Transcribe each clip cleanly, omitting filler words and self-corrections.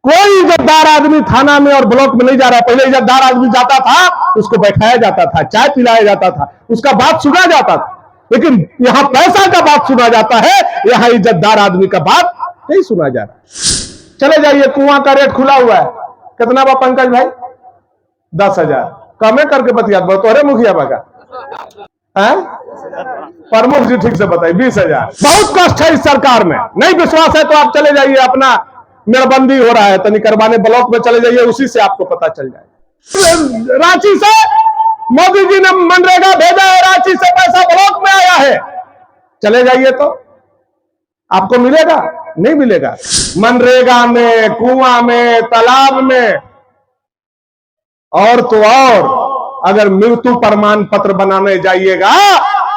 कोई इज्जतदार आदमी थाना में और ब्लॉक में नहीं जा रहा। पहले इज्जतदार आदमी जाता था, उसको बैठाया जाता था, चाय पिलाया जाता था, उसका बात सुना जाता था। लेकिन यहां पैसा का बात सुना जाता है, यहां इज्जतदार आदमी का बात नहीं सुना जा रहा। चले जाइए, कुआं का रेट खुला हुआ है। कितना बा पंकज भाई? 10,000 कमे करके बतिया तोहरे मुखिया बागा प्रमुख जी ठीक से बताइए। 20,000 बहुत कष्ट है इस सरकार में। नहीं विश्वास है तो आप चले जाइए, अपना मेड़बंदी हो रहा है तनी करवाने, ब्लॉक में चले जाइए, उसी से आपको पता चल जाए। रांची से मोदी जी ने मनरेगा भेजा है, रांची से पैसा ब्लॉक में आया है। चले जाइए तो आपको मिलेगा? नहीं मिलेगा। मनरेगा में, कुआं में, तालाब में और तो और अगर मृत्यु प्रमाण पत्र बनाने जाइएगा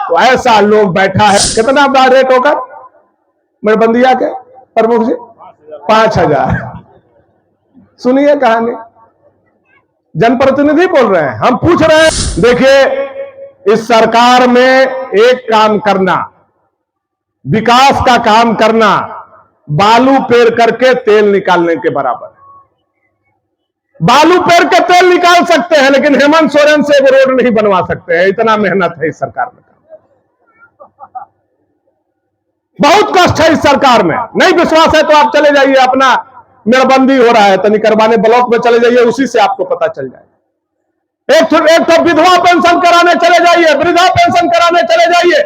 तो ऐसा लोग बैठा है। कितना बड़ा रेट होगा मेड़बंदिया के प्रमुख जी? 5,000। सुनिए कहानी, जनप्रतिनिधि बोल रहे हैं, हम पूछ रहे हैं। देखिए, इस सरकार में एक काम करना, विकास का काम करना, बालू पेर करके तेल निकालने के बराबर है। बालू पेर के तेल निकाल सकते हैं, लेकिन हेमंत सोरेन से वो रोड नहीं बनवा सकते हैं। इतना मेहनत है इस सरकार में। बहुत कष्ट है इस सरकार में। नहीं विश्वास है तो आप चले जाइए, अपना मेड़बंदी हो रहा है तनी करवाने, ब्लॉक में चले जाइए, उसी से आपको पता चल जाए। एक तो विधवा पेंशन कराने चले जाइए, वृद्धा पेंशन कराने चले जाइए,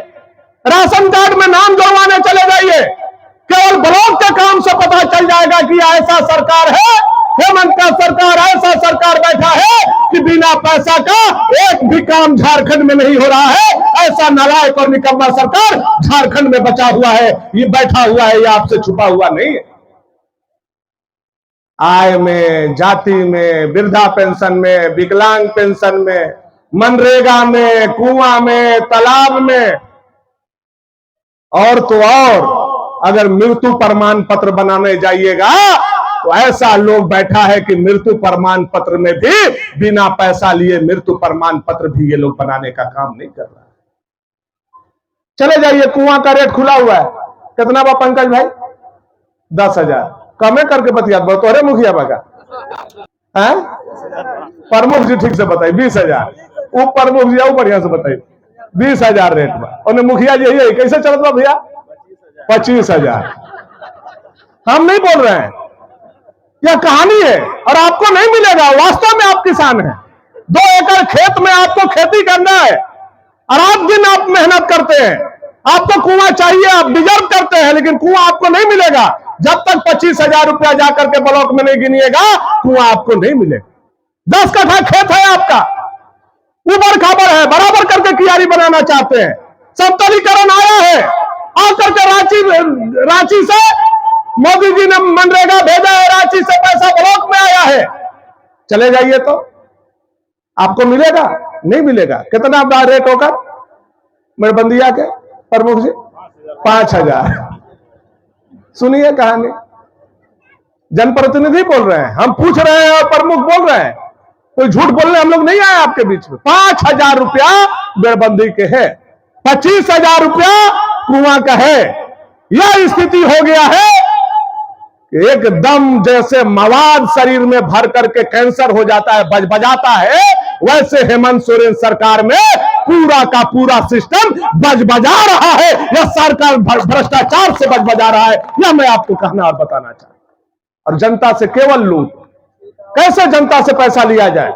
राशन कार्ड में नाम जोड़वाने चले जाइए। केवल ब्लॉक के काम से पता चल जाएगा कि ऐसा सरकार है, हेमंत का सरकार, ऐसा सरकार बैठा है कि बिना पैसा का एक भी काम झारखंड में नहीं हो रहा है। ऐसा नालायक और निकम्मा सरकार झारखंड में बचा हुआ है, ये बैठा हुआ है, ये आपसे छुपा हुआ नहीं है। आय में, जाति में, वृद्धा पेंशन में, विकलांग पेंशन में, मनरेगा में, कुआं में, तालाब में और तो और अगर मृत्यु प्रमाण पत्र बनाने जाइएगा तो ऐसा लोग बैठा है कि मृत्यु प्रमाण पत्र में भी बिना पैसा लिए मृत्यु प्रमाण पत्र भी ये लोग बनाने का काम नहीं कर रहा है। चले जाइए, कुआं का रेट खुला हुआ है। कितना बा पंकज भाई? 10,000 कमे करके बतिया तोहरे मुखिया बागा प्रमुख जी ठीक से बताइए। 20,000 वो प्रमुख जी आओ बढ़िया से बताइए। 20,000 रेट बा, और मुखिया जी यही कैसे चलत बा भैया? 25,000। हम नहीं बोल रहे हैं, यह कहानी है और आपको नहीं मिलेगा। वास्तव में आप किसान हैं, 2 एकड़ खेत में आपको खेती करना है और रात दिन आप मेहनत करते हैं। आपको कुआं चाहिए, आप डिजर्व करते हैं, लेकिन कुआं आपको नहीं मिलेगा जब तक 25,000 रुपया जाकर के ब्लॉक में नहीं गिनिएगा। कुआं आपको नहीं मिलेगा। 10 कट्ठा खेत है आपका, ऊबर खाबर है, बराबर करके कियारी बनाना चाहते हैं। समतलीकरण आया है, आकर के रांची से मोदी जी ने मनरेगा भेजा है, रांची से पैसा ब्लॉक में आया है। चले जाइए तो आपको मिलेगा? नहीं मिलेगा। कितना बड़ा रेट होगा मेड़बंदिया के प्रमुख जी? 5,000। सुनिए कहानी, जनप्रतिनिधि बोल रहे हैं, हम पूछ रहे हैं और प्रमुख बोल रहे हैं। कोई झूठ बोलने हम लोग नहीं आए आपके बीच में। 5,000 रुपया मेड़बंदी के है, 25,000 रुपया कुआं का है। यह स्थिति हो गया है कि एकदम जैसे मवाद शरीर में भर करके कैंसर हो जाता है, बजबजाता है, वैसे हेमंत सोरेन सरकार में पूरा का पूरा सिस्टम बजबजा रहा है। यह सरकार भ्रष्टाचार से बजबजा रहा है, यह मैं आपको कहना और बताना चाहता हूं। और जनता से केवल लूट, कैसे जनता से पैसा लिया जाए,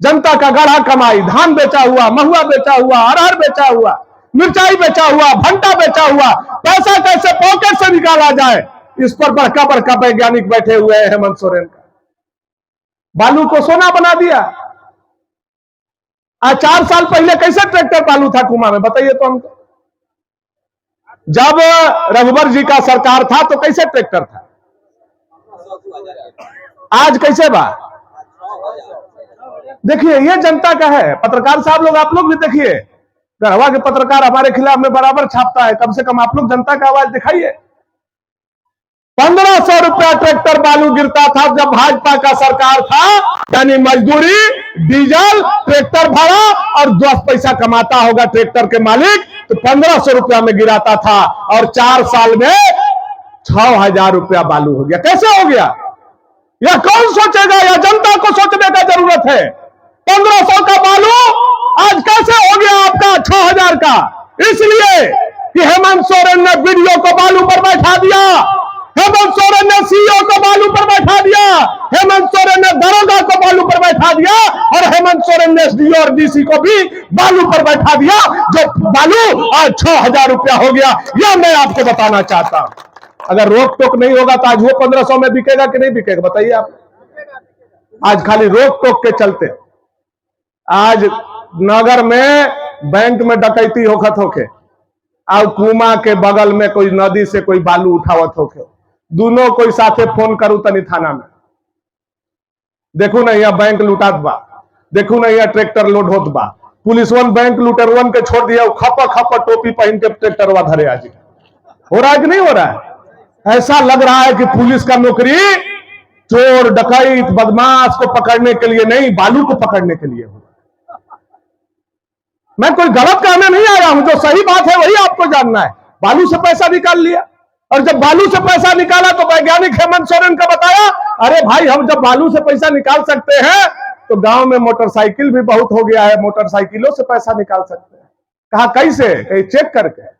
जनता का गढ़ा कमाई, धान बेचा हुआ, महुआ बेचा हुआ, अरहर बेचा हुआ, मिर्चाई बेचा हुआ, भंटा बेचा हुआ, पैसा कैसे पॉकेट से निकाला जाए, इस पर बड़का बड़का वैज्ञानिक बैठे हुए हैं हेमंत सोरेन का। बालू को सोना बना दिया। आज 4 साल पहले कैसे ट्रैक्टर बालू था कुआं में, बताइए तो हमको। जब रघुवर जी का सरकार था तो कैसे ट्रैक्टर था, आज कैसे बा? देखिए, ये जनता का है। पत्रकार साहब लोग, आप लोग भी देखिए, गढ़वा के पत्रकार हमारे खिलाफ में बराबर छापता है। कम से कम आप लोग जनता का आवाज दिखाइए। 1500 रुपया ट्रैक्टर बालू गिरता था जब भाजपा का सरकार था, यानी मजदूरी, डीजल, ट्रैक्टर भाड़ा और 10 पैसा कमाता होगा ट्रैक्टर के मालिक, तो 1500 रुपया में गिराता था। और 4 साल में 6,000 रुपया बालू हो गया। कैसे हो गया? यह कौन सोचेगा? या जनता को सोचने का जरूरत है। 1500 का बालू आज कैसे हो गया आपका 6000 का? इसलिए कि हेमंत सोरेन ने वीडियो को बालू पर बैठा दिया, हेमंत सोरेन ने सीईओ को बालू पर बैठा दिया, हेमंत सोरेन ने दरोगा को बालू पर बैठा दिया और हेमंत सोरेन ने एसडीओ और डीसी को भी बालू पर बैठा दिया, जो बालू आज 6000 रुपया हो गया। यह मैं आपको बताना चाहता हूं। अगर रोक टोक नहीं होगा तो आज वो 1500 में बिकेगा कि नहीं बिकेगा? बताइए आप। आज खाली रोक टोक के चलते आज नगर में बैंक में डकैती होखत होके और कुआं के बगल में कोई नदी से कोई बालू उठावत होके, दोनों कोई साथे फोन करू तनी थाना में, देखू ना यहाँ बैंक लूटात बा, देखू ना यहाँ ट्रैक्टर लोड होत बा, पुलिसवन बैंक लूटरवन के छोड़ दिया, खपा खपा टोपी पहन के ट्रैक्टरवा धरे आज। हो रहा है कि नहीं हो रहा है? ऐसा लग रहा है कि पुलिस का नौकरी चोर डकैत बदमाश को पकड़ने के लिए नहीं, बालू को पकड़ने के लिए हो। मैं कोई गलत कहने नहीं आया हूं, जो सही बात है वही आपको जानना है। बालू से पैसा निकाल लिया, और जब बालू से पैसा निकाला तो वैज्ञानिक हेमंत सोरेन का बताया, अरे भाई हम जब बालू से पैसा निकाल सकते हैं तो गांव में मोटरसाइकिल भी बहुत हो गया है, मोटरसाइकिलों से पैसा निकाल सकते हैं। कहा कैसे? कहीं चेक करके।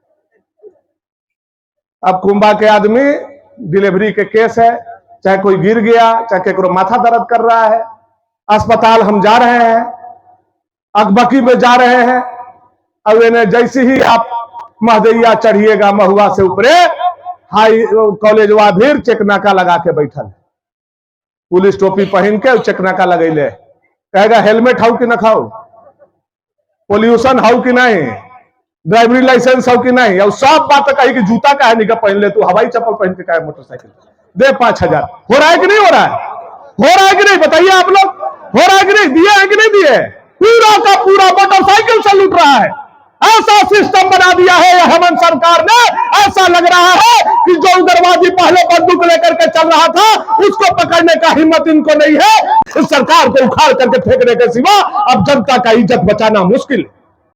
अब कुंभा के आदमी डिलीवरी के केस है, चाहे कोई गिर गया, चाहे केकरो माथा दर्द कर रहा है, अस्पताल हम जा रहे हैं, अकबकी में जा रहे हैं, अब इन्हें जैसे ही आप महदैया चढ़िएगा महुआ से ऊपरे हाई कॉलेजवा भीड़ चेकनाका लगा के बैठल, पुलिस टोपी पहन के चेकनाका लगैले, कहेगा हेलमेट हाउ कि न खाओ, पोल्यूशन हाउ कि नहीं, ड्राइवरी लाइसेंस हाउ कि नहीं, और सब बात कही कि जूता का है निका पहन ले, तू हवाई चप्पल पहन के का मोटरसाइकिल दे 5000। हो रहा है कि नहीं हो रहा है? हो रहा है कि नहीं? बताइए आप लोग, हो रहा है कि नहीं? दिए है कि नहीं दिए? पूरा का पूरा मोटरसाइकिल से लूट रहा है। ऐसा सिस्टम बना दिया है हेमंत सरकार ने, ऐसा लग रहा है कि जो उग्रवादी पहले बंदूक लेकर के चल रहा था उसको पकड़ने का हिम्मत इनको नहीं है। इस सरकार को उखाड़ करके फेंकने के सिवा अब जनता का इज्जत बचाना मुश्किल है।